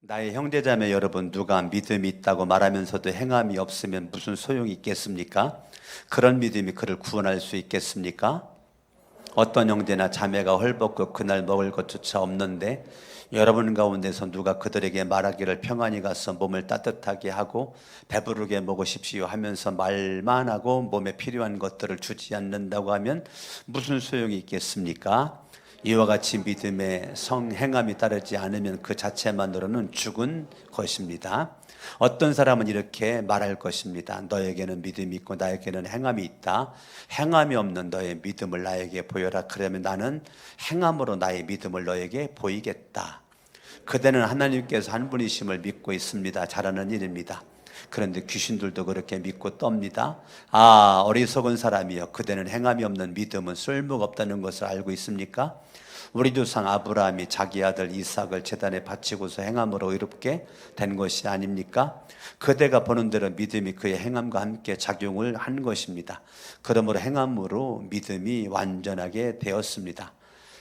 나의 형제자매 여러분, 누가 믿음이 있다고 말하면서도 행함이 없으면 무슨 소용이 있겠습니까? 그런 믿음이 그를 구원할 수 있겠습니까? 어떤 형제나 자매가 헐벗고 그날 먹을 것조차 없는데 여러분 가운데서 누가 그들에게 말하기를 평안히 가서 몸을 따뜻하게 하고 배부르게 먹으십시오 하면서 말만 하고 몸에 필요한 것들을 주지 않는다고 하면 무슨 소용이 있겠습니까? 이와 같이 믿음의 성행함이 따르지 않으면 그 자체만으로는 죽은 것입니다. 어떤 사람은 이렇게 말할 것입니다. 너에게는 믿음이 있고 나에게는 행함이 있다. 행함이 없는 너의 믿음을 나에게 보여라. 그러면 나는 행함으로 나의 믿음을 너에게 보이겠다. 그대는 하나님께서 한 분이심을 믿고 있습니다. 잘하는 일입니다. 그런데 귀신들도 그렇게 믿고 떱니다. 아, 어리석은 사람이여, 그대는 행함이 없는 믿음은 쓸모가 없다는 것을 알고 있습니까? 우리 조상 아브라함이 자기 아들 이삭을 제단에 바치고서 행함으로 의롭게 된 것이 아닙니까? 그대가 보는 대로 믿음이 그의 행함과 함께 작용을 한 것입니다. 그러므로 행함으로 믿음이 완전하게 되었습니다.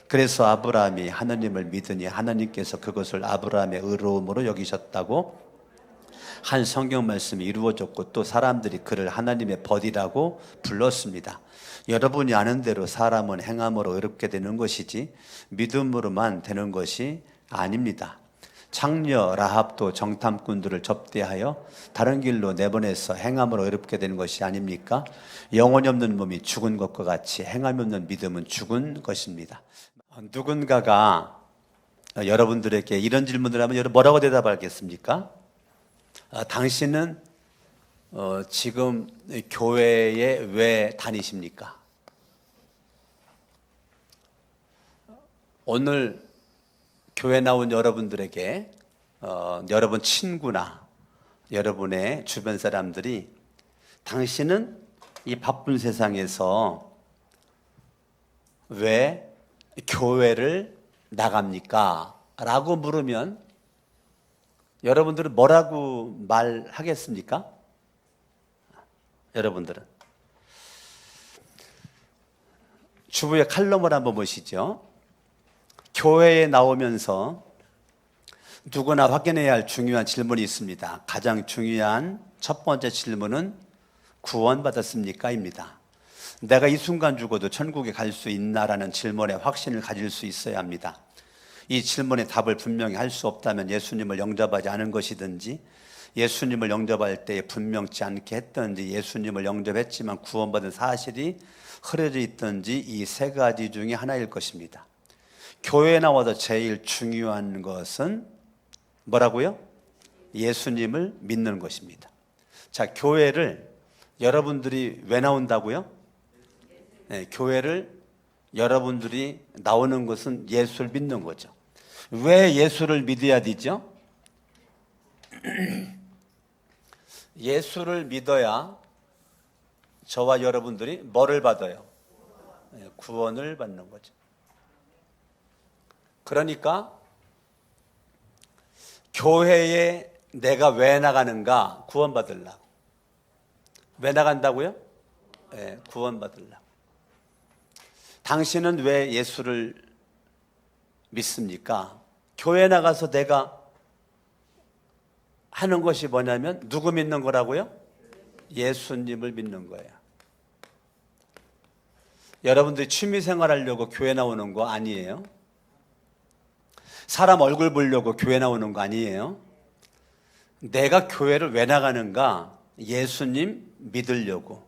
그래서 아브라함이 하나님을 믿으니 하나님께서 그것을 아브라함의 의로움으로 여기셨다고 한 성경 말씀이 이루어졌고 또 사람들이 그를 하나님의 벗이라고 불렀습니다. 여러분이 아는 대로 사람은 행함으로 의롭게 되는 것이지 믿음으로만 되는 것이 아닙니다. 창녀 라합도 정탐꾼들을 접대하여 다른 길로 내보내서 행함으로 의롭게 되는 것이 아닙니까? 영혼이 없는 몸이 죽은 것과 같이 행함이 없는 믿음은 죽은 것입니다. 누군가가 여러분들에게 이런 질문을 하면 여러분 뭐라고 대답하겠습니까? 당신은 지금 교회에 왜 다니십니까? 오늘 교회 나온 여러분들에게 여러분 친구나 여러분의 주변 사람들이 당신은 이 바쁜 세상에서 왜 교회를 나갑니까? 라고 물으면 여러분들은 뭐라고 말하겠습니까? 여러분들은 주부의 칼럼을 한번 보시죠. 교회에 나오면서 누구나 확인해야 할 중요한 질문이 있습니다. 가장 중요한 첫 번째 질문은 구원받았습니까? 입니다. 내가 이 순간 죽어도 천국에 갈 수 있나라는 질문에 확신을 가질 수 있어야 합니다. 이 질문의 답을 분명히 할 수 없다면 예수님을 영접하지 않은 것이든지 예수님을 영접할 때 분명치 않게 했든지 예수님을 영접했지만 구원받은 사실이 흐려져 있든지 이 세 가지 중에 하나일 것입니다. 교회에 나와서 제일 중요한 것은 뭐라고요? 예수님을 믿는 것입니다. 자, 교회를 여러분들이 왜 나온다고요? 네, 교회를 여러분들이 나오는 것은 예수를 믿는 거죠. 왜 예수를 믿어야 되죠? 예수를 믿어야 저와 여러분들이 뭐를 받아요? 구원을 받는 거죠. 그러니까 교회에 내가 왜 나가는가? 구원받으려고. 왜 나간다고요? 네, 구원받으려고. 당신은 왜 예수를 믿습니까? 교회 나가서 내가 하는 것이 뭐냐면 누구 믿는 거라고요? 예수님을 믿는 거예요. 여러분들이 취미 생활하려고 교회 나오는 거 아니에요? 사람 얼굴 보려고 교회 나오는 거 아니에요? 내가 교회를 왜 나가는가? 예수님 믿으려고.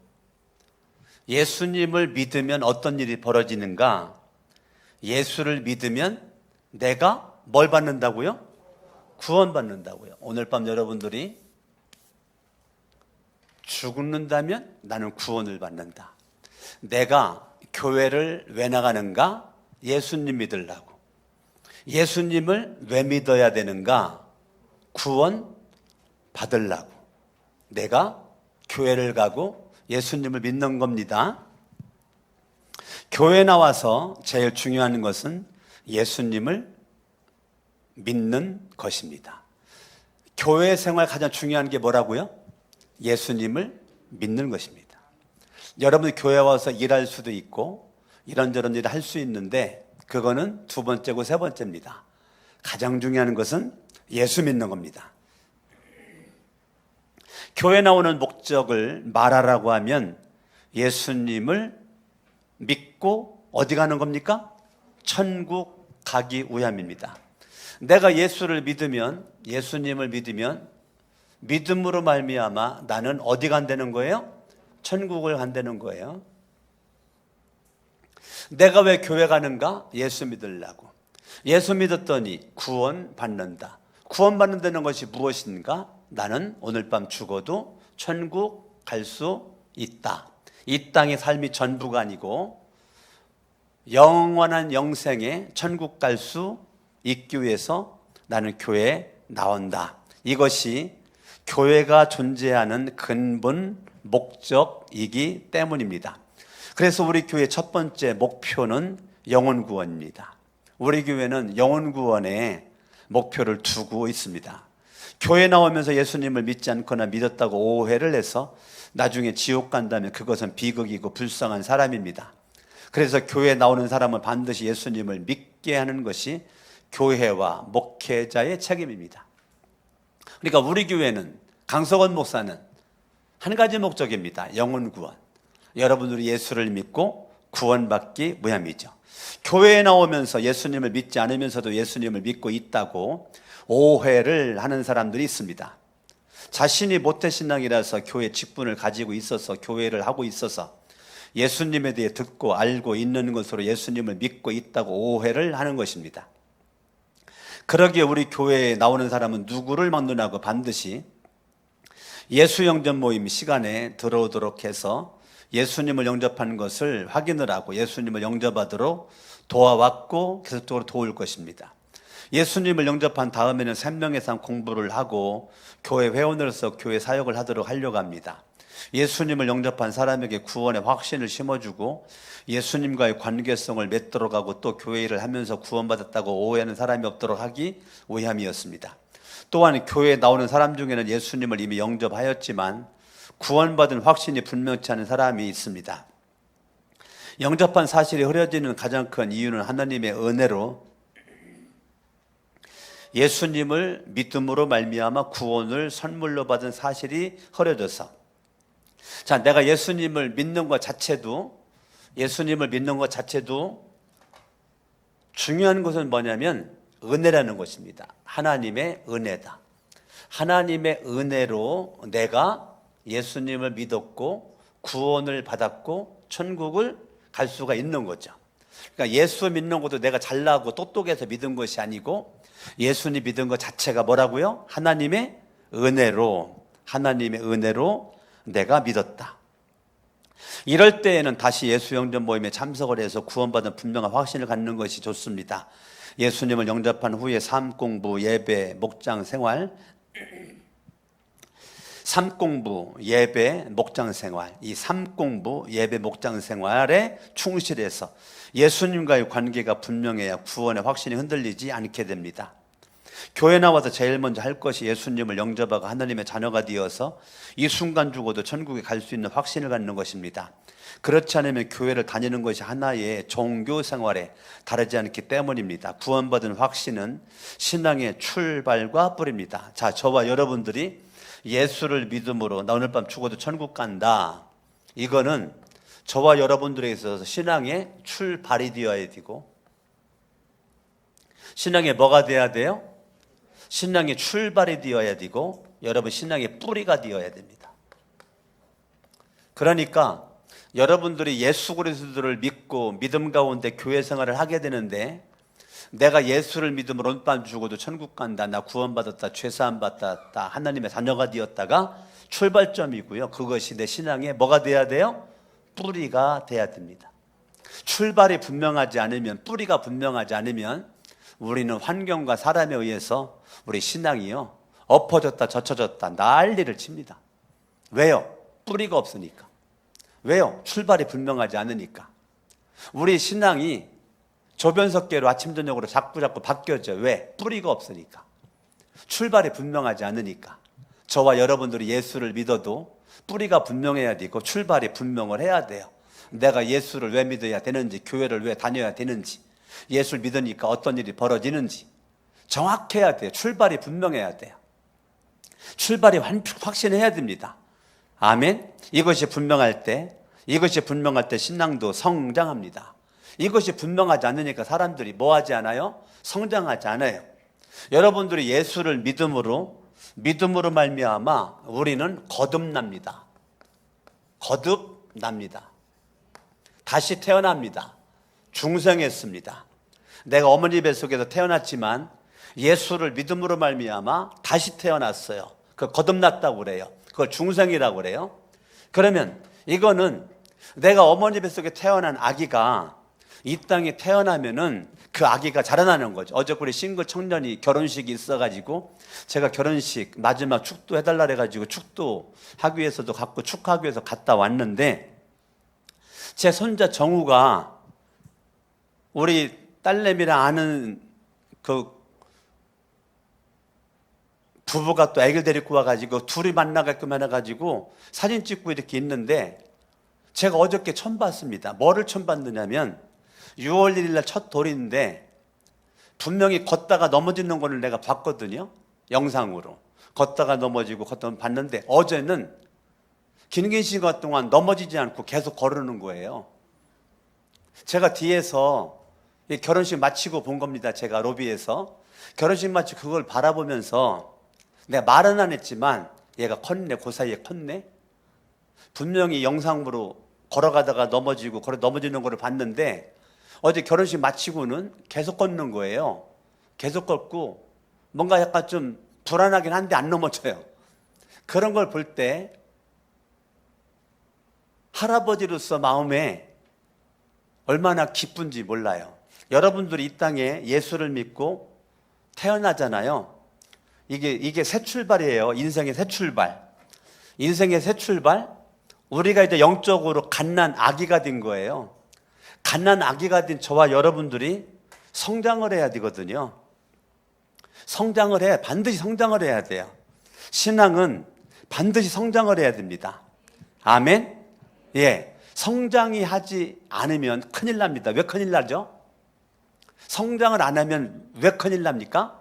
예수님을 믿으면 어떤 일이 벌어지는가? 예수를 믿으면 내가 뭘 받는다고요? 구원받는다고요. 오늘 밤 여러분들이 죽는다면 나는 구원을 받는다. 내가 교회를 왜 나가는가? 예수님 믿으려고. 예수님을 왜 믿어야 되는가? 구원 받으려고. 내가 교회를 가고 예수님을 믿는 겁니다. 교회 나와서 제일 중요한 것은 예수님을 믿는 것입니다. 교회 생활 가장 중요한 게 뭐라고요? 예수님을 믿는 것입니다. 여러분이 교회 와서 일할 수도 있고 이런저런 일을 할 수 있는데 그거는 두 번째고 세 번째입니다. 가장 중요한 것은 예수 믿는 겁니다. 교회 나오는 목적을 말하라고 하면 예수님을 믿고 어디 가는 겁니까? 천국 가기 위함입니다. 내가 예수를 믿으면, 예수님을 믿으면 믿음으로 말미암아 나는 어디 간다는 거예요? 천국을 간다는 거예요. 내가 왜 교회 가는가? 예수 믿으려고. 예수 믿었더니 구원 받는다. 구원 받는다는 것이 무엇인가? 나는 오늘 밤 죽어도 천국 갈 수 있다. 이 땅의 삶이 전부가 아니고 영원한 영생에 천국 갈 수 있기 위해서 나는 교회에 나온다. 이것이 교회가 존재하는 근본 목적이기 때문입니다. 그래서 우리 교회 첫 번째 목표는 영혼 구원입니다. 우리 교회는 영혼 구원에 목표를 두고 있습니다. 교회 나오면서 예수님을 믿지 않거나 믿었다고 오해를 해서 나중에 지옥 간다면 그것은 비극이고 불쌍한 사람입니다. 그래서 교회에 나오는 사람은 반드시 예수님을 믿게 하는 것이 교회와 목회자의 책임입니다. 그러니까 우리 교회는, 강석원 목사는 한 가지 목적입니다. 영혼 구원. 여러분들이 예수를 믿고 구원받기 위함이죠. 교회에 나오면서 예수님을 믿지 않으면서도 예수님을 믿고 있다고 오해를 하는 사람들이 있습니다. 자신이 모태신앙이라서 교회 직분을 가지고 있어서 교회를 하고 있어서 예수님에 대해 듣고 알고 있는 것으로 예수님을 믿고 있다고 오해를 하는 것입니다. 그러기에 우리 교회에 나오는 사람은 누구를 만나고 반드시 예수 영접 모임 시간에 들어오도록 해서 예수님을 영접하는 것을 확인을 하고 예수님을 영접하도록 도와왔고 계속적으로 도울 것입니다. 예수님을 영접한 다음에는 생명의 삶 공부를 하고 교회 회원으로서 교회 사역을 하려고 합니다. 예수님을 영접한 사람에게 구원의 확신을 심어주고 예수님과의 관계성을 맺도록 하고 또 교회 일을 하면서 구원받았다고 오해하는 사람이 없도록 하기 위함이었습니다. 또한 교회에 나오는 사람 중에는 예수님을 이미 영접하였지만 구원받은 확신이 분명치 않은 사람이 있습니다. 영접한 사실이 흐려지는 가장 큰 이유는 하나님의 은혜로 예수님을 믿음으로 말미암아 구원을 선물로 받은 사실이 흐려져서, 자, 내가 예수님을 믿는 것 자체도 중요한 것은 뭐냐면 은혜라는 것입니다. 하나님의 은혜다. 하나님의 은혜로 내가 예수님을 믿었고 구원을 받았고 천국을 갈 수가 있는 거죠. 그러니까 예수 믿는 것도 내가 잘나고 똑똑해서 믿은 것이 아니고 예수님 믿은 것 자체가 뭐라고요? 하나님의 은혜로 내가 믿었다. 이럴 때에는 다시 예수 영접 모임에 참석을 해서 구원받은 분명한 확신을 갖는 것이 좋습니다. 예수님을 영접한 후에 삶 공부, 예배, 목장 생활, 삶 공부, 예배, 목장 생활, 이 삶 공부, 예배, 목장 생활에 충실해서 예수님과의 관계가 분명해야 구원의 확신이 흔들리지 않게 됩니다. 교회 나와서 제일 먼저 할 것이 예수님을 영접하고 하나님의 자녀가 되어서 이 순간 죽어도 천국에 갈 수 있는 확신을 갖는 것입니다. 그렇지 않으면 교회를 다니는 것이 하나의 종교 생활에 다르지 않기 때문입니다. 구원받은 확신은 신앙의 출발과 뿌리입니다. 자, 저와 여러분들이 예수를 믿음으로 나 오늘 밤 죽어도 천국 간다. 이거는 저와 여러분들에 있어서 신앙의 출발이 되어야 되고, 신앙의 뭐가 되어야 돼요? 신앙의 출발이 되어야 되고, 여러분 신앙의 뿌리가 되어야 됩니다. 그러니까 여러분들이 예수 그리스도를 믿고 믿음 가운데 교회 생활을 하게 되는데, 내가 예수를 믿음으로 오늘 밤 죽어도 천국 간다, 나 구원받았다, 죄사함 받았다, 하나님의 자녀가 되었다가 출발점이고요. 그것이 내 신앙의 뭐가 돼야 돼요? 뿌리가 돼야 됩니다. 출발이 분명하지 않으면, 뿌리가 분명하지 않으면 우리는 환경과 사람에 의해서 우리 신앙이요 엎어졌다 젖혀졌다 난리를 칩니다. 왜요? 뿌리가 없으니까. 왜요? 출발이 분명하지 않으니까. 우리 신앙이 조변석계로 아침 저녁으로 자꾸 바뀌어져. 왜? 뿌리가 없으니까. 출발이 분명하지 않으니까. 저와 여러분들이 예수를 믿어도 뿌리가 분명해야 되고 출발이 분명을 해야 돼요. 내가 예수를 왜 믿어야 되는지, 교회를 왜 다녀야 되는지, 예수를 믿으니까 어떤 일이 벌어지는지, 정확해야 돼요. 출발이 분명해야 돼요. 출발이 확신해야 됩니다. 아멘. 이것이 분명할 때 신앙도 성장합니다. 이것이 분명하지 않으니까 사람들이 뭐 하지 않아요? 성장하지 않아요. 여러분들이 예수를 믿음으로 말미암아 우리는 거듭납니다. 거듭납니다. 다시 태어납니다. 중생했습니다. 내가 어머니 뱃속에서 태어났지만 예수를 믿음으로 말미암아 다시 태어났어요. 그걸 거듭났다고 그래요. 그걸 중생이라고 그래요. 그러면 이거는 내가 어머니 뱃속에 태어난 아기가 이 땅에 태어나면은 그 아기가 자라나는 거죠. 어제 우리 싱글 청년이 결혼식이 있어가지고 제가 결혼식 마지막 축도 해달라 해가지고 축도 하기 위해서도 갔고 축하하기 위해서 갔다 왔는데 제 손자 정우가 우리 딸내미랑 아는 그 부부가 또 애기를 데리고 와가지고 둘이 만나게끔 해가지고 사진 찍고 이렇게 있는데 제가 어저께 처음 봤습니다. 뭐를 처음 봤느냐면 6월 1일 날 첫 돌인데 분명히 걷다가 넘어지는 거를 내가 봤거든요. 영상으로. 걷다가 넘어지고 봤는데 어제는 긴 시간 동안 넘어지지 않고 계속 걸으는 거예요. 제가 뒤에서 결혼식 마치고 본 겁니다. 제가 로비에서. 결혼식 마치고 그걸 바라보면서 내가 말은 안 했지만 얘가 컸네. 그 사이에 컸네. 분명히 영상으로 걸어가다가 넘어지는 거를 봤는데 어제 결혼식 마치고는 계속 걷는 거예요. 계속 걷고 뭔가 약간 좀 불안하긴 한데 안 넘어져요. 그런 걸 볼 때 할아버지로서 마음에 얼마나 기쁜지 몰라요. 여러분들이 이 땅에 예수를 믿고 태어나잖아요. 이게 새 출발이에요. 인생의 새 출발. 인생의 새 출발. 우리가 이제 영적으로 갓난 아기가 된 거예요. 갓난 아기가 된 저와 여러분들이 성장을 해야 되거든요. 반드시 성장을 해야 돼요. 신앙은 반드시 성장을 해야 됩니다. 아멘? 예. 성장이 하지 않으면 큰일 납니다. 왜 큰일 나죠? 성장을 안 하면 왜 큰일 납니까?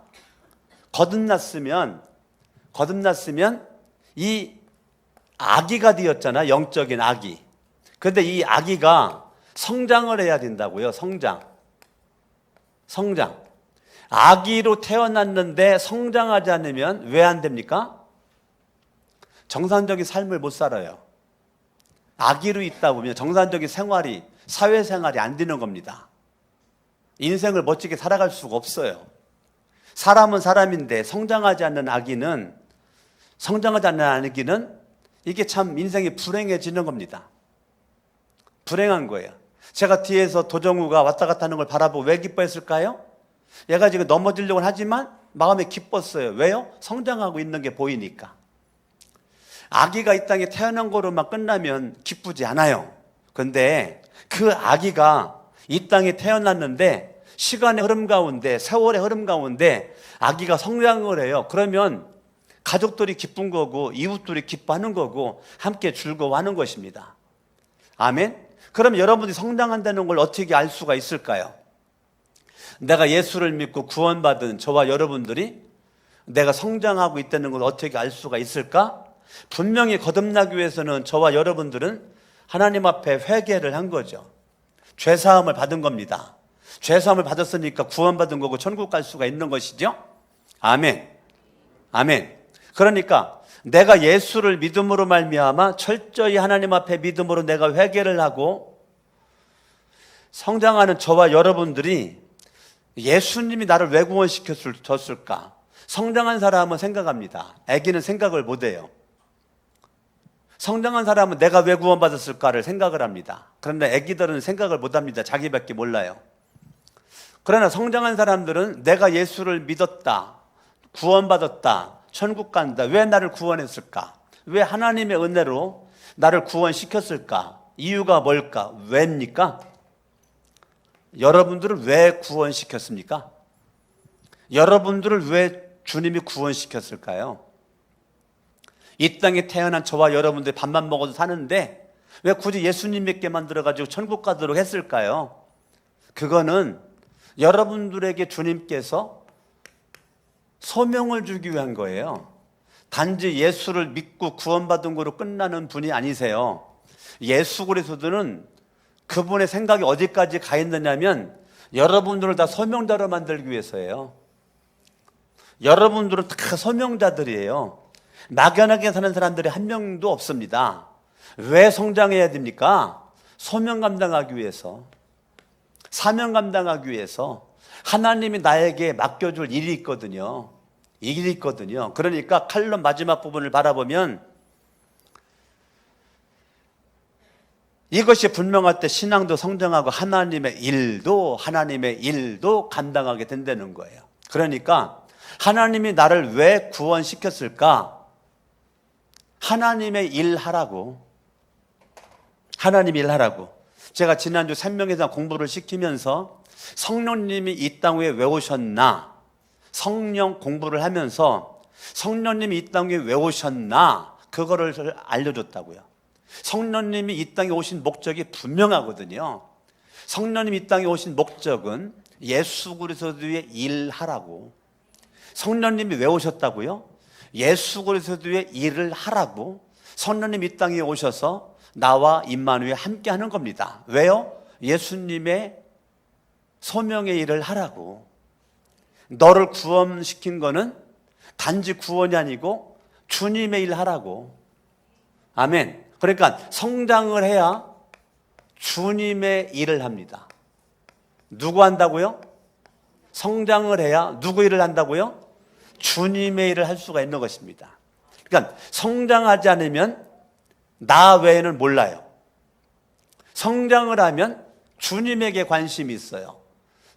거듭났으면 이 아기가 되었잖아. 영적인 아기. 근데 이 아기가 성장을 해야 된다고요. 성장. 아기로 태어났는데 성장하지 않으면 왜 안 됩니까? 정상적인 삶을 못 살아요. 아기로 있다 보면 정상적인 사회생활이 안 되는 겁니다. 인생을 멋지게 살아갈 수가 없어요. 사람은 사람인데 성장하지 않는 아기는 이게 참 인생이 불행해지는 겁니다. 불행한 거예요. 제가 뒤에서 도정우가 왔다 갔다 하는 걸 바라보고 왜 기뻐했을까요? 얘가 지금 넘어지려고 하지만 마음에 기뻤어요. 왜요? 성장하고 있는 게 보이니까. 아기가 이 땅에 태어난 거로만 끝나면 기쁘지 않아요. 근데 그 아기가 이 땅에 태어났는데 시간의 흐름 가운데, 세월의 흐름 가운데 아기가 성장을 해요. 그러면 가족들이 기쁜 거고 이웃들이 기뻐하는 거고 함께 즐거워하는 것입니다. 아멘? 그럼 여러분이 성장한다는 걸 어떻게 알 수가 있을까요? 내가 예수를 믿고 구원받은 저와 여러분들이 내가 성장하고 있다는 걸 어떻게 알 수가 있을까? 분명히 거듭나기 위해서는 저와 여러분들은 하나님 앞에 회개를 한 거죠. 죄사함을 받은 겁니다. 죄사함을 받았으니까 구원받은 거고 천국 갈 수가 있는 것이죠. 아멘. 그러니까 내가 예수를 믿음으로 말미암아 철저히 하나님 앞에 믿음으로 내가 회개를 하고 성장하는 저와 여러분들이 예수님이 나를 왜 구원시켰을까? 성장한 사람은 생각합니다. 아기는 생각을 못해요. 성장한 사람은 내가 왜 구원받았을까를 생각을 합니다. 그런데 아기들은 생각을 못합니다. 자기밖에 몰라요. 그러나 성장한 사람들은 내가 예수를 믿었다, 구원받았다, 천국 간다. 왜 나를 구원했을까? 왜 하나님의 은혜로 나를 구원시켰을까? 이유가 뭘까? 왜입니까? 여러분들을 왜 구원시켰습니까? 여러분들을 왜 주님이 구원시켰을까요? 이 땅에 태어난 저와 여러분들이 밥만 먹어도 사는데 왜 굳이 예수님 믿게 만들어가지고 천국 가도록 했을까요? 그거는 여러분들에게 주님께서 소명을 주기 위한 거예요. 단지 예수를 믿고 구원받은 거로 끝나는 분이 아니세요. 예수 그리스도는 그분의 생각이 어디까지 가 있느냐면 여러분들을 다 소명자로 만들기 위해서예요. 여러분들은 다 소명자들이에요. 막연하게 사는 사람들이 한 명도 없습니다. 왜 성장해야 됩니까? 소명 감당하기 위해서, 사명 감당하기 위해서. 하나님이 나에게 맡겨줄 일이 있거든요. 일이 있거든요. 그러니까 칼럼 마지막 부분을 바라보면 이것이 분명할 때 신앙도 성장하고 하나님의 일도 감당하게 된다는 거예요. 그러니까 하나님이 나를 왜 구원시켰을까? 하나님의 일 하라고. 하나님 일 하라고. 제가 지난주 생명의상 공부를 시키면서 성령님이 이 땅 위에 왜 오셨나? 성령 공부를 하면서 성령님이 이 땅 위에 왜 오셨나? 그거를 알려줬다고요. 성령님이 이 땅에 오신 목적이 분명하거든요. 성령님이 이 땅에 오신 목적은 예수 그리스도의 일하라고. 성령님이 왜 오셨다고요? 예수 그리스도의 일을 하라고. 성령님이 이 땅에 오셔서 나와 임마누엘 함께 하는 겁니다. 왜요? 예수님의 소명의 일을 하라고. 너를 구원시킨 거는 단지 구원이 아니고 주님의 일 하라고. 아멘. 그러니까 성장을 해야 주님의 일을 합니다. 누구 한다고요? 성장을 해야 누구 일을 한다고요? 주님의 일을 할 수가 있는 것입니다. 그러니까 성장하지 않으면 나 외에는 몰라요. 성장을 하면 주님에게 관심이 있어요.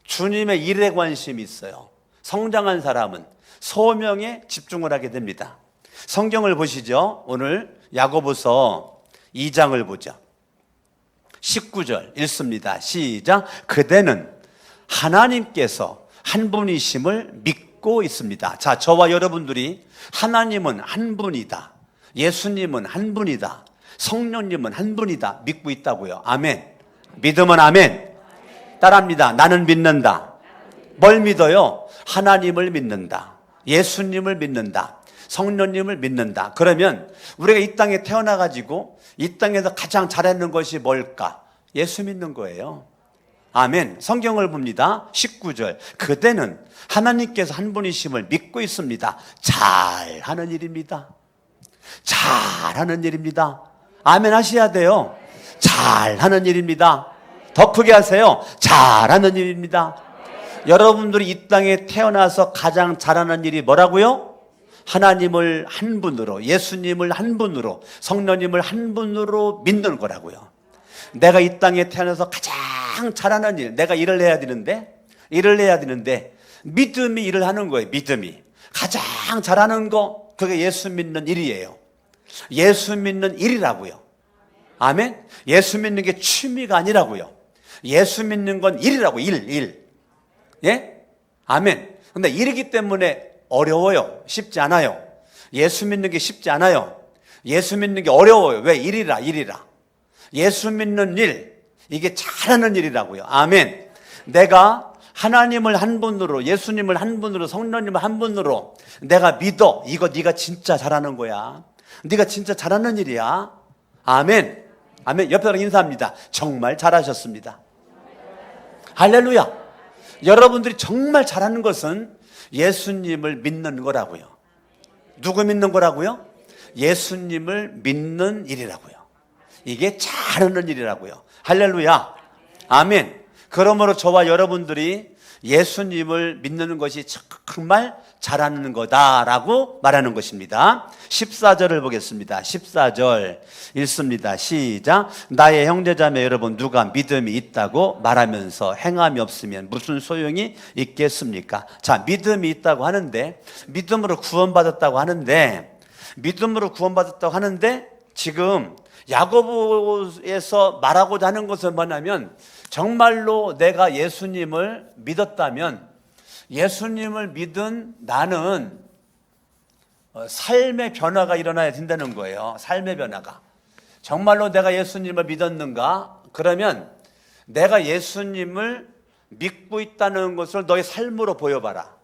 주님의 일에 관심이 있어요. 성장한 사람은 소명에 집중을 하게 됩니다. 성경을 보시죠. 오늘 야고보서 2장을 보죠. 19절 읽습니다. 시작. 그대는 하나님께서 한 분이심을 믿고 있습니다. 자, 저와 여러분들이 하나님은 한 분이다, 예수님은 한 분이다, 성령님은 한 분이다 믿고 있다고요. 아멘. 믿으면 아멘. 따라합니다. 나는 믿는다. 뭘 믿어요? 하나님을 믿는다, 예수님을 믿는다, 성령님을 믿는다. 그러면 우리가 이 땅에 태어나가지고 이 땅에서 가장 잘하는 것이 뭘까? 예수 믿는 거예요. 아멘. 성경을 봅니다. 19절. 그대는 하나님께서 한 분이심을 믿고 있습니다. 잘하는 일입니다. 잘하는 일입니다. 아멘 하셔야 돼요. 잘하는 일입니다. 더 크게 하세요. 잘하는 일입니다. 여러분들이 이 땅에 태어나서 가장 잘하는 일이 뭐라고요? 하나님을 한 분으로, 예수님을 한 분으로, 성령님을 한 분으로 믿는 거라고요. 내가 이 땅에 태어나서 가장 잘하는 일, 내가 일을 해야 되는데 믿음이 일을 하는 거예요. 믿음이 가장 잘하는 거, 그게 예수 믿는 일이에요. 예수 믿는 일이라고요. 아멘. 예수 믿는 게 취미가 아니라고요. 예수 믿는 건 일이라고. 일. 예? 아멘. 근데 일이기 때문에 어려워요. 쉽지 않아요. 예수 믿는 게 쉽지 않아요. 예수 믿는 게 어려워요. 왜? 일이라. 예수 믿는 일, 이게 잘하는 일이라고요. 아멘. 내가 하나님을 한 분으로, 예수님을 한 분으로, 성령님을 한 분으로 내가 믿어. 이거 네가 진짜 잘하는 거야. 네가 진짜 잘하는 일이야. 아멘. 아멘. 옆에 사람 인사합니다. 정말 잘하셨습니다. 할렐루야. 여러분들이 정말 잘하는 것은 예수님을 믿는 거라고요. 누구 믿는 거라고요? 예수님을 믿는 일이라고요. 이게 잘하는 일이라고요. 할렐루야. 아멘. 그러므로 저와 여러분들이 예수님을 믿는 것이 정말 잘하는 거다라고 말하는 것입니다. 14절을 보겠습니다. 14절 읽습니다. 시작. 나의 형제자매 여러분, 누가 믿음이 있다고 말하면서 행함이 없으면 무슨 소용이 있겠습니까? 자, 믿음이 있다고 하는데, 믿음으로 구원받았다고 하는데, 지금 야고보에서 말하고자 하는 것은 뭐냐면, 정말로 내가 예수님을 믿었다면, 예수님을 믿은 나는 삶의 변화가 일어나야 된다는 거예요. 삶의 변화가. 정말로 내가 예수님을 믿었는가? 그러면 내가 예수님을 믿고 있다는 것을 너의 삶으로 보여봐라.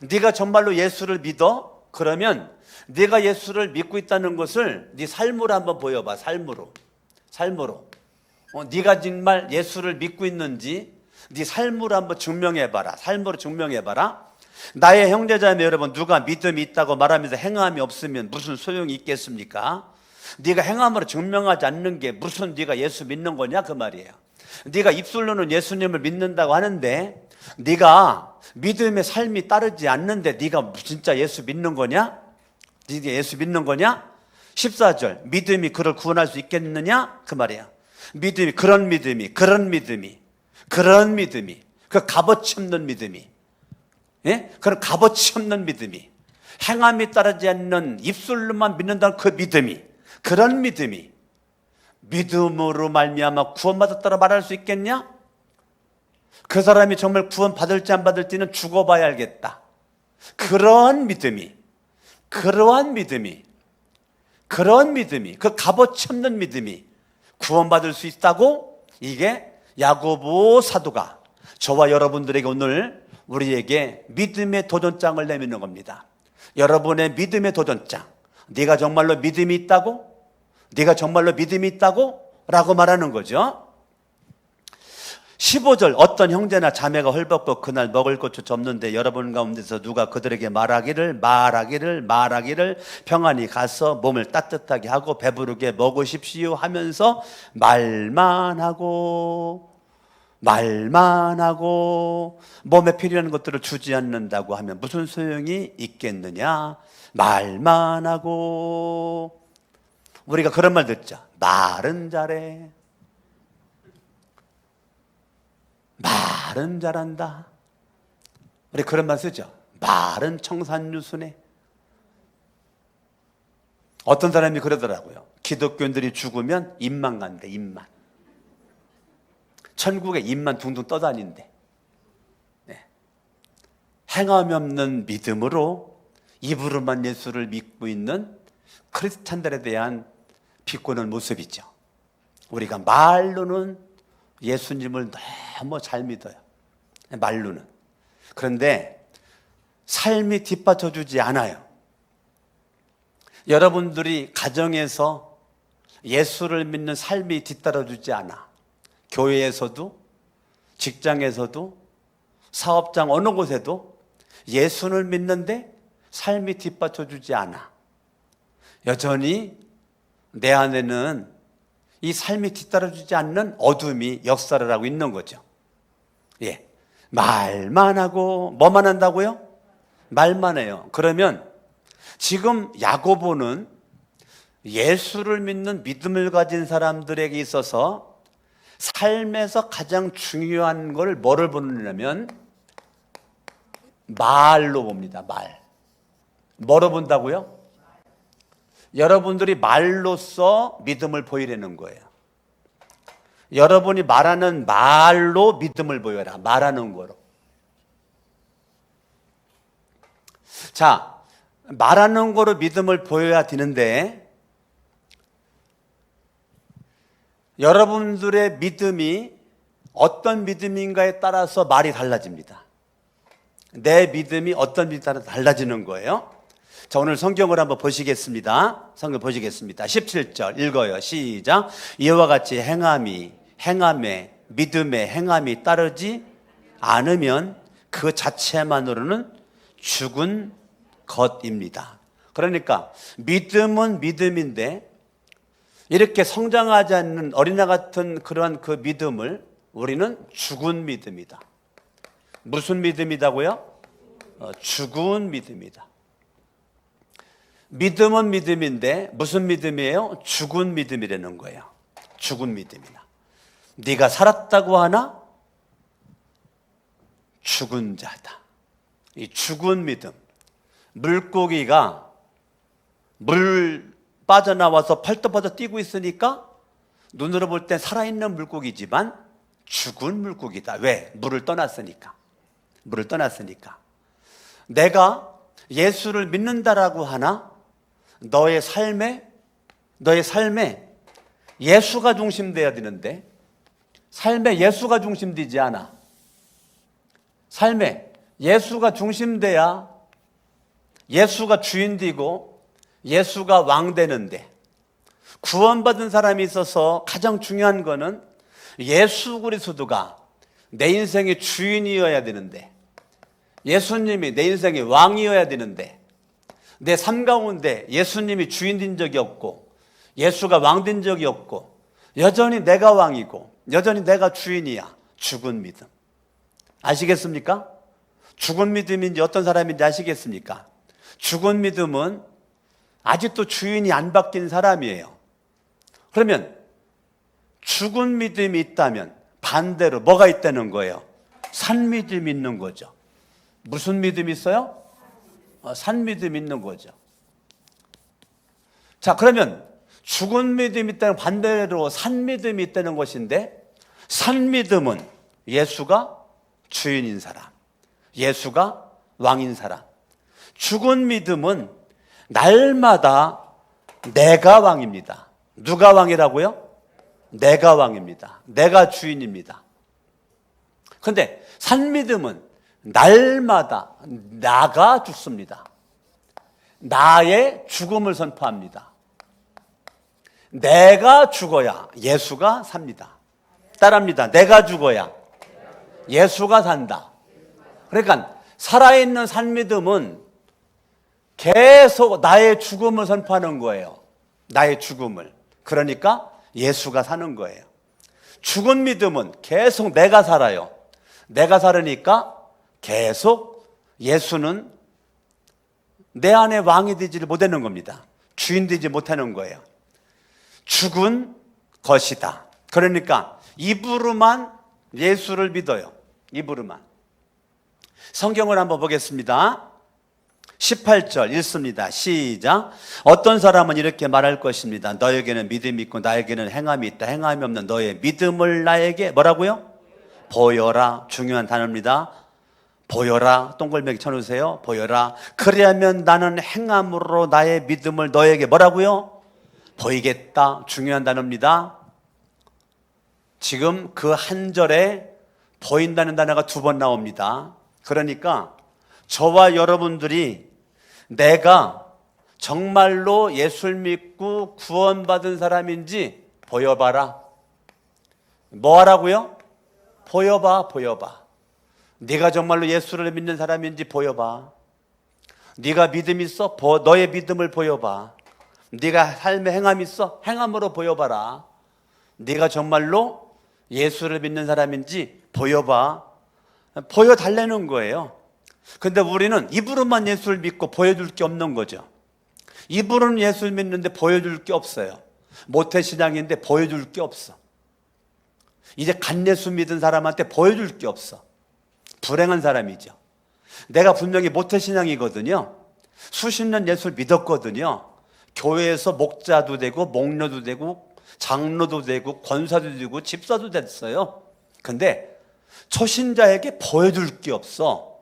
네가 정말로 예수를 믿어? 그러면 네가 예수를 믿고 있다는 것을 네 삶으로 한번 보여봐. 삶으로. 네가 정말 예수를 믿고 있는지 네 삶으로 한번 증명해봐라. 삶으로 증명해봐라. 나의 형제자매 여러분, 누가 믿음이 있다고 말하면서 행함이 없으면 무슨 소용이 있겠습니까? 네가 행함으로 증명하지 않는 게 무슨 네가 예수 믿는 거냐 그 말이에요. 네가 입술로는 예수님을 믿는다고 하는데 네가 믿음의 삶이 따르지 않는데 네가 진짜 예수 믿는 거냐? 네가 예수 믿는 거냐? 14절, 믿음이 그를 구원할 수 있겠느냐? 그 말이야. 믿음이, 그런 믿음이 그 값어치 없는 믿음이, 예? 그런 값어치 없는 믿음이, 행함이 따르지 않는 입술로만 믿는다는 그 믿음이, 그런 믿음이 믿음으로 말미암아 구원받았다고 말할 수 있겠냐? 그 사람이 정말 구원받을지 안 받을지는 죽어봐야 알겠다. 그러한 믿음이, 그 값어치 없는 믿음이 구원받을 수 있다고, 이게 야고보 사도가 저와 여러분들에게 오늘 우리에게 믿음의 도전장을 내미는 겁니다. 여러분의 믿음의 도전장, 네가 정말로 믿음이 있다고? 라고 말하는 거죠. 15절, 어떤 형제나 자매가 헐벗고 그날 먹을 것조차 없는데 여러분 가운데서 누가 그들에게 말하기를 평안히 가서 몸을 따뜻하게 하고 배부르게 먹으십시오 하면서 말만 하고 몸에 필요한 것들을 주지 않는다고 하면 무슨 소용이 있겠느냐? 말만 하고. 우리가 그런 말 듣죠. 말은 잘해, 말은 잘한다. 우리 그런 말 쓰죠. 말은 청산유수네. 어떤 사람이 그러더라고요. 기독교인들이 죽으면 입만 간대. 입만. 천국에 입만 둥둥 떠다닌대. 네. 행함이 없는 믿음으로 입으로만 예수를 믿고 있는 크리스찬들에 대한 비꼬는 모습이죠. 우리가 말로는 예수님을 너무 잘 믿어요. 말로는. 그런데 삶이 뒷받쳐주지 않아요. 여러분들이 가정에서 예수를 믿는 삶이 뒤따라주지 않아. 교회에서도, 직장에서도, 사업장 어느 곳에도 예수를 믿는데 삶이 뒷받쳐주지 않아. 여전히 내 안에는 이 삶이 뒤따라주지 않는 어둠이 역사를 하고 있는 거죠. 예. 말만 하고, 뭐만 한다고요? 말만 해요. 그러면 지금 야고보는 예수를 믿는 믿음을 가진 사람들에게 있어서 삶에서 가장 중요한 걸 뭐를 보느냐면 말로 봅니다. 말. 뭐로 본다고요? 여러분들이 말로써 믿음을 보이려는 거예요. 여러분이 말하는 말로 믿음을 보여라. 말하는 거로. 자, 말하는 거로 믿음을 보여야 되는데 여러분들의 믿음이 어떤 믿음인가에 따라서 말이 달라집니다. 내 믿음이 어떤 믿음에 따라 달라지는 거예요. 자, 오늘 성경을 한번 보시겠습니다. 성경 보시겠습니다. 17절 읽어요. 시작. 이와 같이 행함에 믿음의 행함이 따르지 않으면 그 자체만으로는 죽은 것입니다. 그러니까 믿음은 믿음인데 이렇게 성장하지 않는 어린아 같은 그러한 그 믿음을 우리는 죽은 믿음이다. 무슨 믿음이다고요? 죽은 믿음이다. 믿음은 믿음인데 무슨 믿음이에요? 죽은 믿음이라는 거예요. 죽은 믿음이다. 네가 살았다고 하나? 죽은 자다. 이 죽은 믿음. 물고기가 물 빠져나와서 펄떡펄떡 뛰고 있으니까 눈으로 볼 땐 살아있는 물고기지만 죽은 물고기다. 왜? 물을 떠났으니까. 내가 예수를 믿는다라고 하나? 너의 삶에 예수가 중심돼야 되는데 삶에 예수가 중심되지 않아. 삶에 예수가 중심돼야 예수가 주인 되고 예수가 왕 되는데, 구원받은 사람이 있어서 가장 중요한 거는 예수 그리스도가 내 인생의 주인이어야 되는데, 예수님이 내 인생의 왕이어야 되는데, 내 삶 가운데 예수님이 주인 된 적이 없고 예수가 왕 된 적이 없고 여전히 내가 왕이고 여전히 내가 주인이야. 죽은 믿음. 아시겠습니까? 죽은 믿음인지 어떤 사람인지 아시겠습니까? 죽은 믿음은 아직도 주인이 안 바뀐 사람이에요. 그러면 죽은 믿음이 있다면 반대로 뭐가 있다는 거예요? 산 믿음이 있는 거죠. 무슨 믿음이 있어요? 산 믿음이 있는 거죠. 자, 그러면 죽은 믿음이 있다는 반대로 산 믿음이 있다는 것인데, 산 믿음은 예수가 주인인 사람, 예수가 왕인 사람. 죽은 믿음은 날마다 내가 왕입니다. 누가 왕이라고요? 내가 왕입니다. 내가 주인입니다. 그런데 산 믿음은 날마다 나가 죽습니다. 나의 죽음을 선포합니다. 내가 죽어야 예수가 삽니다. 따라합니다. 내가 죽어야 예수가 산다. 그러니까 살아있는 산 믿음은 계속 나의 죽음을 선포하는 거예요. 나의 죽음을. 그러니까 예수가 사는 거예요. 죽은 믿음은 계속 내가 살아요. 내가 살으니까 계속 예수는 내 안에 왕이 되지를 못하는 겁니다. 주인 되지 못하는 거예요. 죽은 것이다. 그러니까 입으로만 예수를 믿어요. 입으로만. 성경을 한번 보겠습니다. 18절 읽습니다. 시작. 어떤 사람은 이렇게 말할 것입니다. 너에게는 믿음이 있고 나에게는 행함이 있다. 행함이 없는 너의 믿음을 나에게 뭐라고요? 보여라. 중요한 단어입니다. 보여라. 동글매기 쳐놓으세요. 보여라. 그래야면 나는 행함으로 나의 믿음을 너에게 뭐라고요? 보이겠다. 중요한 단어입니다. 지금 그 한 절에 보인다는 단어가 2번 나옵니다. 그러니까 저와 여러분들이 내가 정말로 예수를 믿고 구원받은 사람인지 보여봐라. 뭐 하라고요? 보여봐, 보여봐. 네가 정말로 예수를 믿는 사람인지 보여봐. 네가 믿음 있어? 너의 믿음을 보여봐. 네가 삶에 행함 있어? 행함으로 보여봐라. 네가 정말로 예수를 믿는 사람인지 보여봐. 보여달라는 거예요. 근데 우리는 입으로만 예수를 믿고 보여줄 게 없는 거죠. 입으로는 예수를 믿는데 보여줄 게 없어요. 모태신앙인데 보여줄 게 없어. 이제 간예수 믿은 사람한테 보여줄 게 없어. 불행한 사람이죠. 내가 분명히 모태신앙이거든요. 수십 년 예수를 믿었거든요. 교회에서 목자도 되고 목녀도 되고 장로도 되고 권사도 되고 집사도 됐어요. 근데 초신자에게 보여줄 게 없어.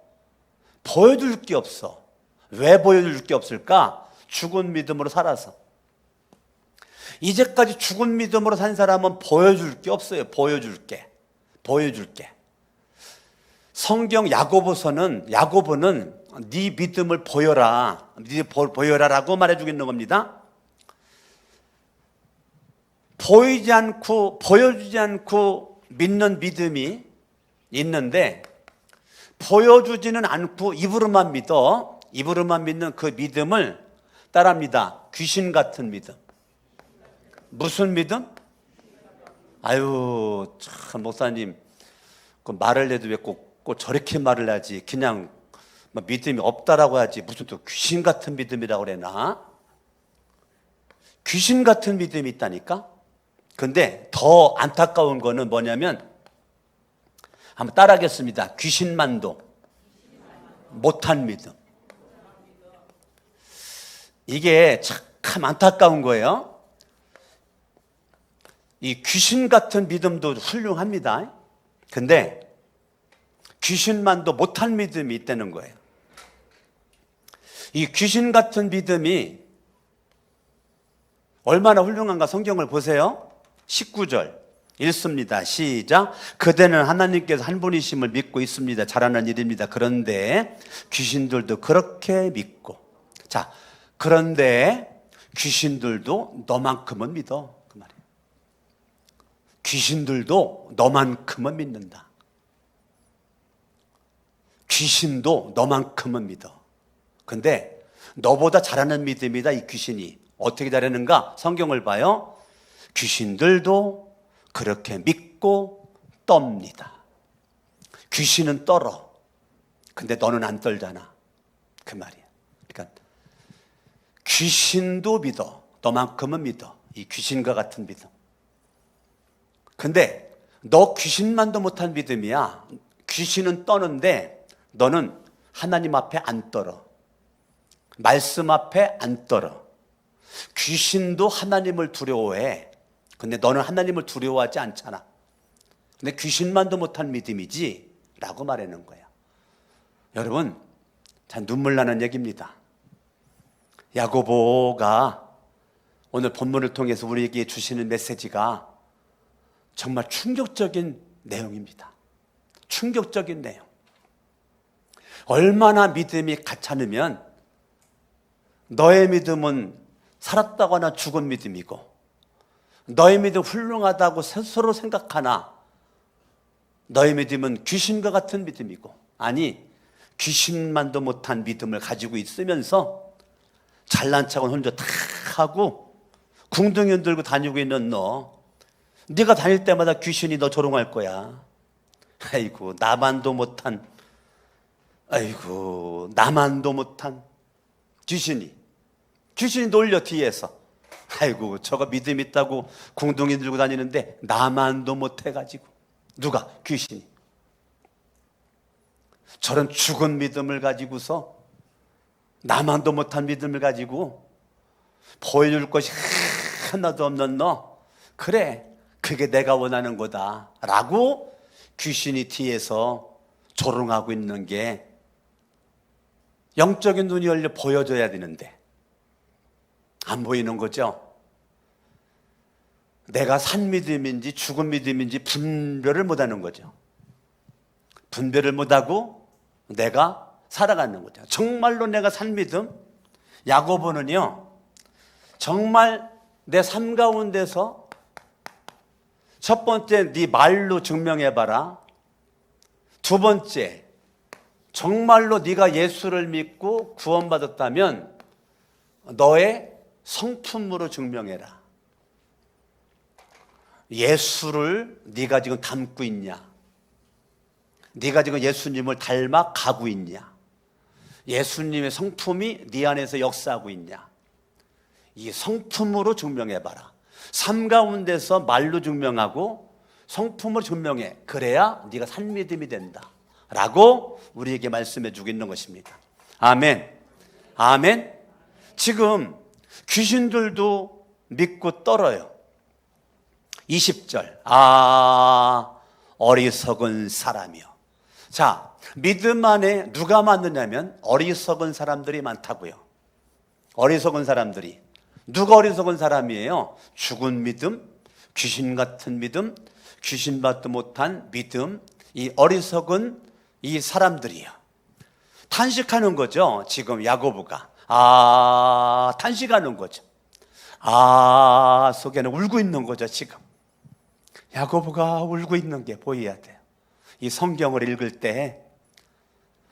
보여줄 게 없어. 왜 보여줄 게 없을까? 죽은 믿음으로 살아서. 이제까지 죽은 믿음으로 산 사람은 보여줄 게 없어요. 보여줄 게. 성경 야고보는 네 믿음을 보여라. 네 보여라라고 말해주겠는 겁니다. 보여주지 않고 믿는 믿음이 있는데, 보여주지는 않고 입으로만 믿는 그 믿음을 따라합니다. 귀신 같은 믿음. 무슨 믿음? 아유, 참 목사님, 그 말을 해도 왜 꼭 저렇게 말을 하지? 그냥 믿음이 없다라고 하지. 무슨 또 귀신 같은 믿음이라고 그러나? 귀신 같은 믿음이 있다니까? 근데 더 안타까운 거는 뭐냐면, 한번 따라하겠습니다. 귀신만도 못한 믿음. 이게 참 안타까운 거예요. 이 귀신 같은 믿음도 훌륭합니다. 근데 귀신만도 못한 믿음이 있다는 거예요. 이 귀신 같은 믿음이 얼마나 훌륭한가 성경을 보세요. 19절 읽습니다. 시작. 그대는 하나님께서 한 분이심을 믿고 있습니다. 잘하는 일입니다. 그런데 귀신들도 그렇게 믿고. 자, 그런데 귀신들도 너만큼은 믿어. 그 말이에요. 귀신들도 너만큼은 믿는다. 귀신도 너만큼은 믿어. 근데 너보다 잘하는 믿음이다, 이 귀신이. 어떻게 잘하는가? 성경을 봐요. 귀신들도 그렇게 믿고 떱니다. 귀신은 떨어. 근데 너는 안 떨잖아. 그 말이야. 그러니까 귀신도 믿어. 너만큼은 믿어. 이 귀신과 같은 믿음. 근데 너 귀신만도 못한 믿음이야. 귀신은 떠는데 너는 하나님 앞에 안 떨어. 말씀 앞에 안 떨어. 귀신도 하나님을 두려워해. 근데 너는 하나님을 두려워하지 않잖아. 근데 귀신만도 못한 믿음이지 라고 말하는 거야. 여러분, 참 눈물 나는 얘기입니다. 야고보가 오늘 본문을 통해서 우리에게 주시는 메시지가 정말 충격적인 내용입니다. 충격적인 내용. 얼마나 믿음이 가찮으면 너의 믿음은 살았다거나 죽은 믿음이고, 너의 믿음 훌륭하다고 스스로 생각하나 너의 믿음은 귀신과 같은 믿음이고, 아니 귀신만도 못한 믿음을 가지고 있으면서 잘난 척은 혼자 다 하고 궁둥이 흔들고 다니고 있는 너, 네가 다닐 때마다 귀신이 너 조롱할 거야. 아이고 나만도 못한, 아이고 나만도 못한 귀신이 놀려 뒤에서. 아이고 저거 믿음 있다고 궁둥이 들고 다니는데 나만도 못해가지고. 누가? 귀신이. 저런 죽은 믿음을 가지고서, 나만도 못한 믿음을 가지고 보여줄 것이 하나도 없는 너, 그래 그게 내가 원하는 거다 라고 귀신이 뒤에서 조롱하고 있는 게 영적인 눈이 열려 보여줘야 되는데 안 보이는 거죠. 내가 산 믿음인지 죽은 믿음인지 분별을 못하는 거죠. 분별을 못하고 내가 살아가는 거죠. 정말로 내가 산 믿음? 야고보는요, 정말 내 삶 가운데서 첫 번째 네 말로 증명해봐라. 두 번째, 정말로 네가 예수를 믿고 구원받았다면 너의 성품으로 증명해라. 예수를 네가 지금 닮고 있냐? 네가 지금 예수님을 닮아 가고 있냐? 예수님의 성품이 네 안에서 역사하고 있냐? 이 성품으로 증명해봐라. 삶 가운데서 말로 증명하고 성품으로 증명해. 그래야 네가 산 믿음이 된다 라고 우리에게 말씀해 주고 있는 것입니다. 아멘. 아멘. 지금 귀신들도 믿고 떨어요. 20절. 어리석은 사람이요. 자, 믿음 안에 누가 많느냐면 어리석은 사람들이 많다고요. 어리석은 사람들이. 누가 어리석은 사람이에요? 죽은 믿음, 귀신 같은 믿음, 귀신받도 못한 믿음, 이 어리석은 이 사람들이요. 탄식하는 거죠. 지금 야고보가. 탄식하는 거죠. 속에는 울고 있는 거죠. 지금 야고보가 울고 있는 게 보여야 돼요. 이 성경을 읽을 때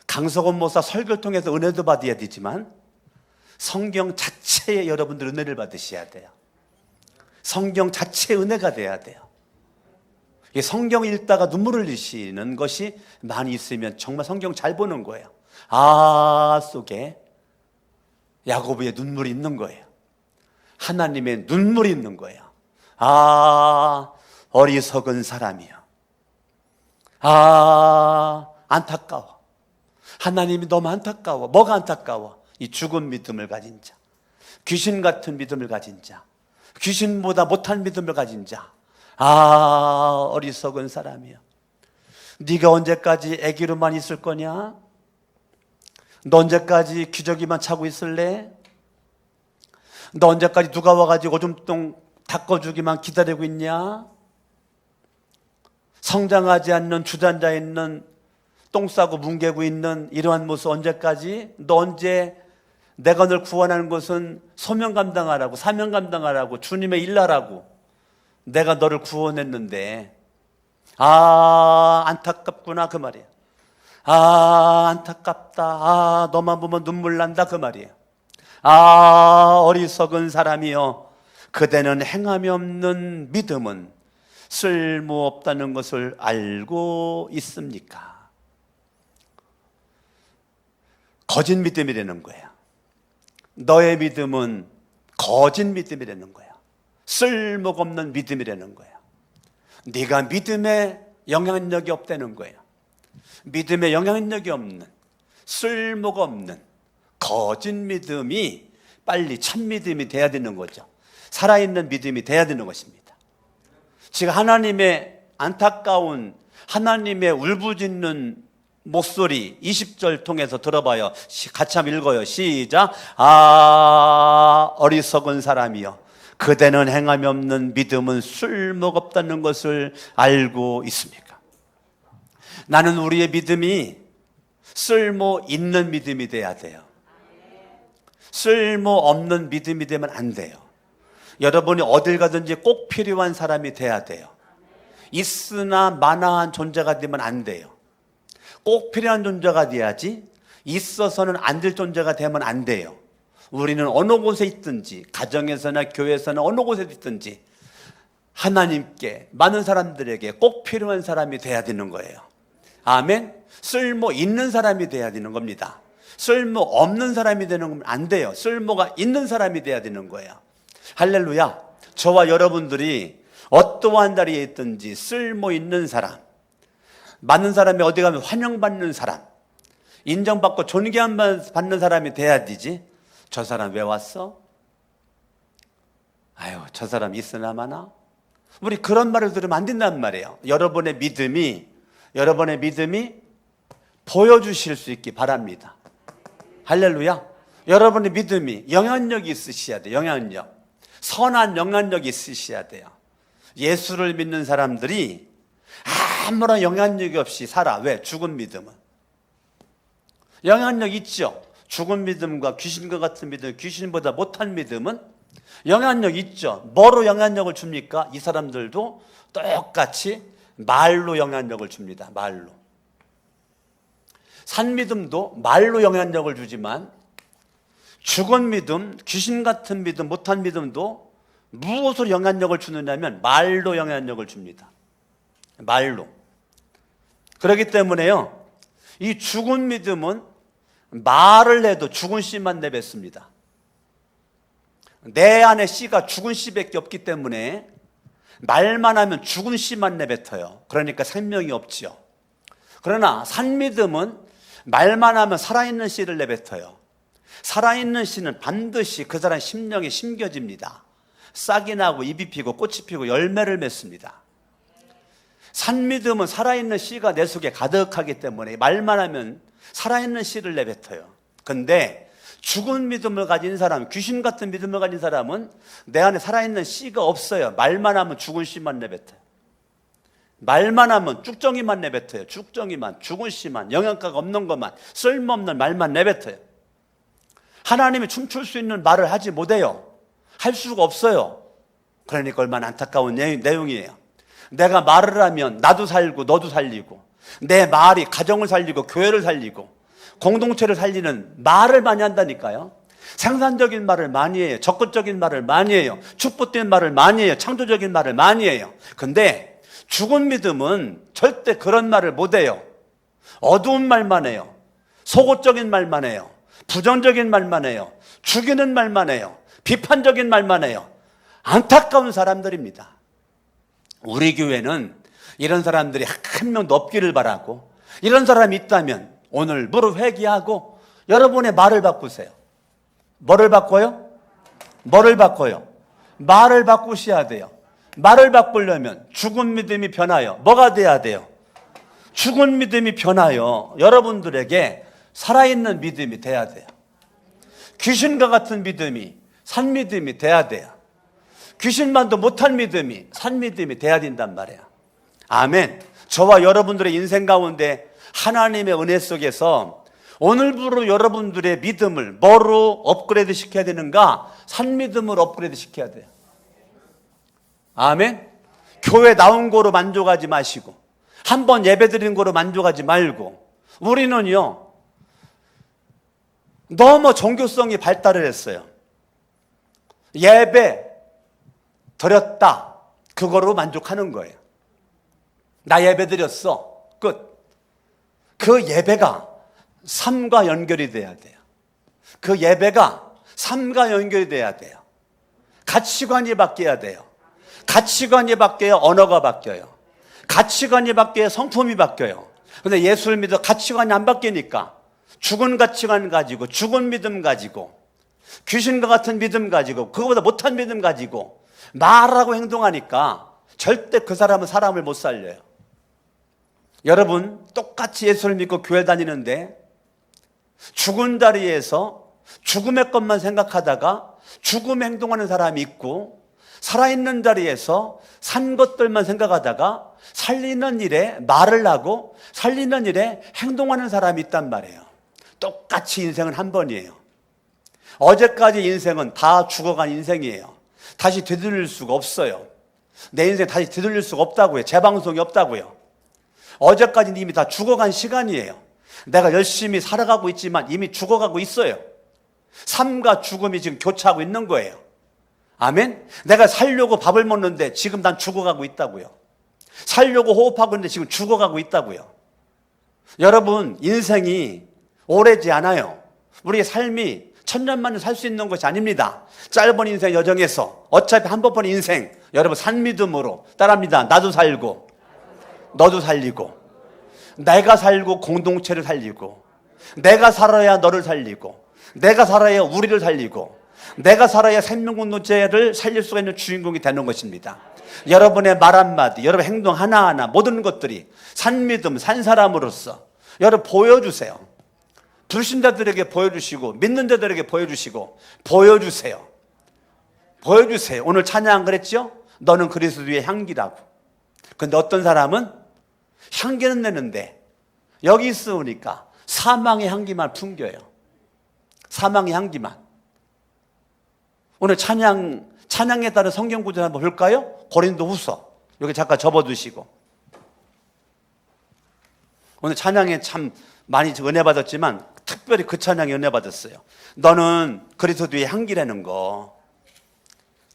강석원 목사 설교를 통해서 은혜도 받아야 되지만 성경 자체에 여러분들 은혜를 받으셔야 돼요. 성경 자체의 은혜가 돼야 돼요. 이 성경 읽다가 눈물을 흘리시는 것이 많이 있으면 정말 성경 잘 보는 거예요. 속에 야고보의 눈물이 있는 거예요. 하나님의 눈물이 있는 거예요. 어리석은 사람이요. 안타까워. 하나님이 너무 안타까워. 뭐가 안타까워? 이 죽은 믿음을 가진 자, 귀신 같은 믿음을 가진 자, 귀신보다 못한 믿음을 가진 자. 어리석은 사람이요. 네가 언제까지 애기로만 있을 거냐? 너 언제까지 기저귀만 차고 있을래? 너 언제까지 누가 와가지고 오줌통 닦아주기만 기다리고 있냐? 성장하지 않는 주저앉아 있는 똥 싸고 뭉개고 있는 이러한 모습 언제까지? 너 언제 내가 널 구원하는 것은 소명 감당하라고, 사명 감당하라고, 주님의 일하라고 내가 너를 구원했는데 안타깝구나 그 말이야. 안타깝다. 너만 보면 눈물 난다 그 말이야. 어리석은 사람이여, 그대는 행함이 없는 믿음은 쓸모없다는 것을 알고 있습니까? 거짓 믿음이라는 거야. 너의 믿음은 거짓 믿음이라는 거야. 쓸모가 없는 믿음이라는 거야. 네가 믿음에 영향력이 없다는 거야. 믿음에 영향력이 없는, 쓸모가 없는 거짓 믿음이 빨리 참 믿음이 돼야 되는 거죠. 살아있는 믿음이 돼야 되는 것입니다. 지금 하나님의 안타까운, 하나님의 울부짖는 목소리 20절 통해서 들어봐요. 같이 한번 읽어요. 시작. 어리석은 사람이여, 그대는 행함이 없는 믿음은 쓸모가 없다는 것을 알고 있습니까? 나는 우리의 믿음이 쓸모 있는 믿음이 돼야 돼요. 쓸모 없는 믿음이 되면 안 돼요. 여러분이 어딜 가든지 꼭 필요한 사람이 돼야 돼요. 있으나 마나한 존재가 되면 안 돼요. 꼭 필요한 존재가 돼야지 있어서는 안 될 존재가 되면 안 돼요. 우리는 어느 곳에 있든지, 가정에서나 교회에서나 어느 곳에 있든지 하나님께, 많은 사람들에게 꼭 필요한 사람이 돼야 되는 거예요. 아멘. 쓸모 있는 사람이 돼야 되는 겁니다. 쓸모 없는 사람이 되는 건 안 돼요. 쓸모가 있는 사람이 돼야 되는 거예요. 할렐루야. 저와 여러분들이 어떠한 자리에 있든지 쓸모 있는 사람, 많은 사람이 어디 가면 환영받는 사람, 인정받고 존경받는 사람이 돼야 되지. 저 사람 왜 왔어? 저 사람 있으나 마나? 우리 그런 말을 들으면 안 된단 말이에요. 여러분의 믿음이 보여주실 수 있기 바랍니다. 할렐루야. 여러분의 믿음이 영향력이 있으셔야 돼요. 영향력, 선한 영향력이 있으셔야 돼요. 예수를 믿는 사람들이 아무런 영향력이 없이 살아. 왜? 죽은 믿음은. 영향력 있죠. 죽은 믿음과 귀신과 같은 믿음, 귀신보다 못한 믿음은 영향력 있죠. 뭐로 영향력을 줍니까? 이 사람들도 똑같이 말로 영향력을 줍니다. 말로. 산 믿음도 말로 영향력을 주지만 죽은 믿음, 귀신 같은 믿음, 못한 믿음도 무엇으로 영향력을 주느냐면 말로 영향력을 줍니다. 말로. 그렇기 때문에요, 이 죽은 믿음은 말을 해도 죽은 씨만 내뱉습니다. 내 안에 씨가 죽은 씨밖에 없기 때문에 말만 하면 죽은 씨만 내뱉어요. 그러니까 생명이 없지요. 그러나 산 믿음은 말만 하면 살아있는 씨를 내뱉어요. 살아있는 씨는 반드시 그 사람 심령에 심겨집니다. 싹이 나고 잎이 피고 꽃이 피고 열매를 맺습니다. 산 믿음은 살아있는 씨가 내 속에 가득하기 때문에 말만 하면 살아있는 씨를 내뱉어요. 근데 죽은 믿음을 가진 사람, 귀신 같은 믿음을 가진 사람은 내 안에 살아있는 씨가 없어요. 말만 하면 죽은 씨만 내뱉어요. 말만 하면 쭉정이만 내뱉어요. 쭉정이만, 죽은 씨만, 영양가가 없는 것만, 쓸모없는 말만 내뱉어요. 하나님이 춤출 수 있는 말을 하지 못해요. 할 수가 없어요. 그러니까 얼마나 안타까운 내용이에요. 내가 말을 하면 나도 살고 너도 살리고, 내 말이 가정을 살리고 교회를 살리고 공동체를 살리는 말을 많이 한다니까요. 생산적인 말을 많이 해요. 적극적인 말을 많이 해요. 축복된 말을 많이 해요. 창조적인 말을 많이 해요. 근데 죽은 믿음은 절대 그런 말을 못 해요. 어두운 말만 해요. 속옷적인 말만 해요. 부정적인 말만 해요. 죽이는 말만 해요. 비판적인 말만 해요. 안타까운 사람들입니다. 우리 교회는 이런 사람들이 한 명도 없기를 바라고, 이런 사람이 있다면 오늘 무릎 회개하고 여러분의 말을 바꾸세요. 뭐를 바꿔요? 뭐를 바꿔요? 말을 바꾸셔야 돼요. 말을 바꾸려면 죽은 믿음이 변하여 뭐가 돼야 돼요? 죽은 믿음이 변하여 여러분들에게 살아있는 믿음이 돼야 돼요. 귀신과 같은 믿음이 산 믿음이 돼야 돼요. 귀신만도 못한 믿음이 산 믿음이 돼야 된단 말이에요. 아멘. 저와 여러분들의 인생 가운데 하나님의 은혜 속에서 오늘부로 여러분들의 믿음을 뭐로 업그레이드 시켜야 되는가? 산믿음으로 업그레이드 시켜야 돼요. 아멘. 교회 나온 거로 만족하지 마시고, 한번 예배 드린 거로 만족하지 말고, 우리는요 너무 종교성이 발달을 했어요. 예배 드렸다, 그거로 만족하는 거예요. 나 예배 드렸어, 끝. 그 예배가 삶과 연결이 돼야 돼요. 그 예배가 삶과 연결이 돼야 돼요. 가치관이 바뀌어야 돼요. 가치관이 바뀌어야 언어가 바뀌어요. 가치관이 바뀌어야 성품이 바뀌어요. 그런데 예수를 믿어 가치관이 안 바뀌니까 죽은 가치관 가지고, 죽은 믿음 가지고, 귀신과 같은 믿음 가지고, 그거보다 못한 믿음 가지고 말하고 행동하니까 절대 그 사람은 사람을 못 살려요. 여러분, 똑같이 예수를 믿고 교회 다니는데 죽은 자리에서 죽음의 것만 생각하다가 죽음 행동하는 사람이 있고, 살아있는 자리에서 산 것들만 생각하다가 살리는 일에 말을 하고 살리는 일에 행동하는 사람이 있단 말이에요. 똑같이 인생은 한 번이에요. 어제까지 인생은 다 죽어간 인생이에요. 다시 되돌릴 수가 없어요. 내 인생 다시 되돌릴 수가 없다고요. 재방송이 없다고요. 어제까지는 이미 다 죽어간 시간이에요. 내가 열심히 살아가고 있지만 이미 죽어가고 있어요. 삶과 죽음이 지금 교차하고 있는 거예요. 아멘? 내가 살려고 밥을 먹는데 지금 난 죽어가고 있다고요. 살려고 호흡하고 있는데 지금 죽어가고 있다고요. 여러분, 인생이 오래지 않아요. 우리의 삶이 천년만년 살 수 있는 것이 아닙니다. 짧은 인생 여정에서 어차피 한 번뿐인 인생, 여러분 산믿음으로 따라합니다. 나도 살고 너도 살리고, 내가 살고 공동체를 살리고, 내가 살아야 너를 살리고, 내가 살아야 우리를 살리고, 내가 살아야 생명 공동체를 살릴 수가 있는 주인공이 되는 것입니다. 여러분의 말 한마디, 여러분 행동 하나하나, 모든 것들이 산믿음, 산 사람으로서 여러분 보여주세요. 부르신 자들에게 보여주시고, 믿는 자들에게 보여주시고, 보여주세요. 보여주세요. 오늘 찬양 그랬죠? 너는 그리스도의 향기라고. 근데 어떤 사람은 향기는 내는데 여기 있으니까 사망의 향기만 풍겨요. 사망의 향기만. 오늘 찬양에 따른 성경 구절 한번 볼까요? 고린도후서 여기 잠깐 접어두시고. 오늘 찬양에 참 많이 은혜 받았지만 특별히 그 찬양에 은혜 받았어요. 너는 그리스도의 향기라는 거.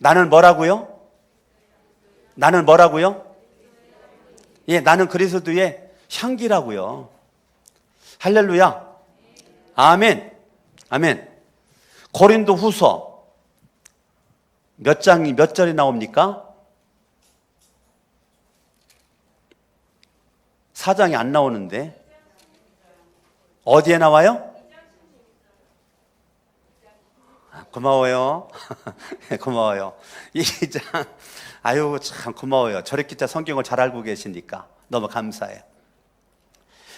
나는 뭐라고요? 나는 뭐라고요? 예, 나는 그리스도의 향기라고요. 할렐루야. 아멘. 아멘. 고린도후서 몇 절이 나옵니까? 4장이 안 나오는데 어디에 나와요? 고마워요. 고마워요. 2장. 아유, 참 고마워요. 저렇게 진짜 성경을 잘 알고 계시니까 너무 감사해요.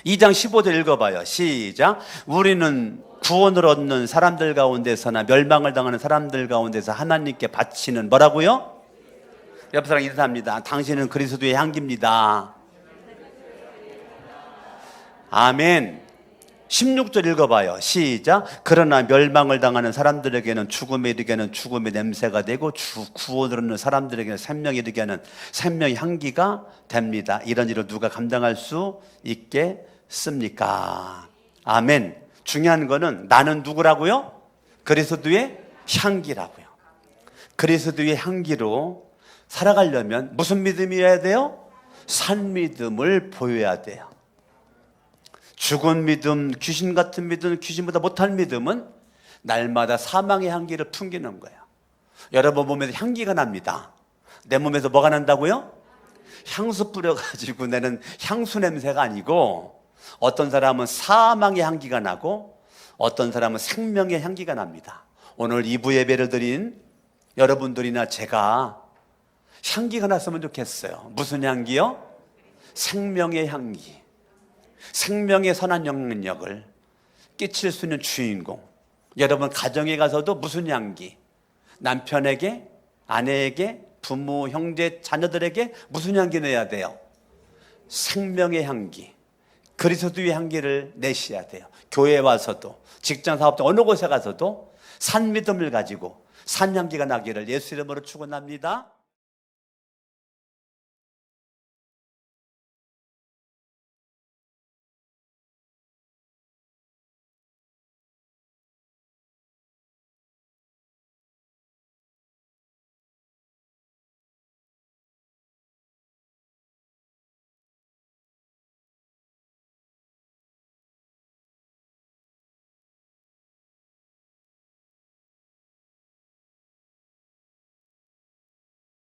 2장 15절 읽어봐요. 시작. 우리는 구원을 얻는 사람들 가운데서나 멸망을 당하는 사람들 가운데서 하나님께 바치는 뭐라고요? 옆 사람 인사합니다. 당신은 그리스도의 향기입니다. 아멘. 16절 읽어봐요. 시작. 그러나 멸망을 당하는 사람들에게는 죽음에 이르게는 죽음의 냄새가 되고 구원을 얻는 사람들에게는 생명에 이르게는 생명의 향기가 됩니다. 이런 일을 누가 감당할 수 있겠습니까? 아멘. 중요한 거는 나는 누구라고요? 그리스도의 향기라고요. 그리스도의 향기로 살아가려면 무슨 믿음이어야 돼요? 산 믿음을 보여야 돼요. 죽은 믿음, 귀신 같은 믿음, 귀신보다 못한 믿음은 날마다 사망의 향기를 풍기는 거예요. 여러분 몸에서 향기가 납니다. 내 몸에서 뭐가 난다고요? 향수 뿌려가지고 내는 향수 냄새가 아니고, 어떤 사람은 사망의 향기가 나고 어떤 사람은 생명의 향기가 납니다. 오늘 2부 예배를 드린 여러분들이나 제가 향기가 났으면 좋겠어요. 무슨 향기요? 생명의 향기. 생명의 선한 영향력을 끼칠 수 있는 주인공. 여러분 가정에 가서도 무슨 향기? 남편에게, 아내에게, 부모, 형제, 자녀들에게 무슨 향기 내야 돼요? 생명의 향기, 그리스도의 향기를 내셔야 돼요. 교회에 와서도, 직장 사업장 어느 곳에 가서도 산 믿음을 가지고 산 향기가 나기를 예수 이름으로 축원합니다.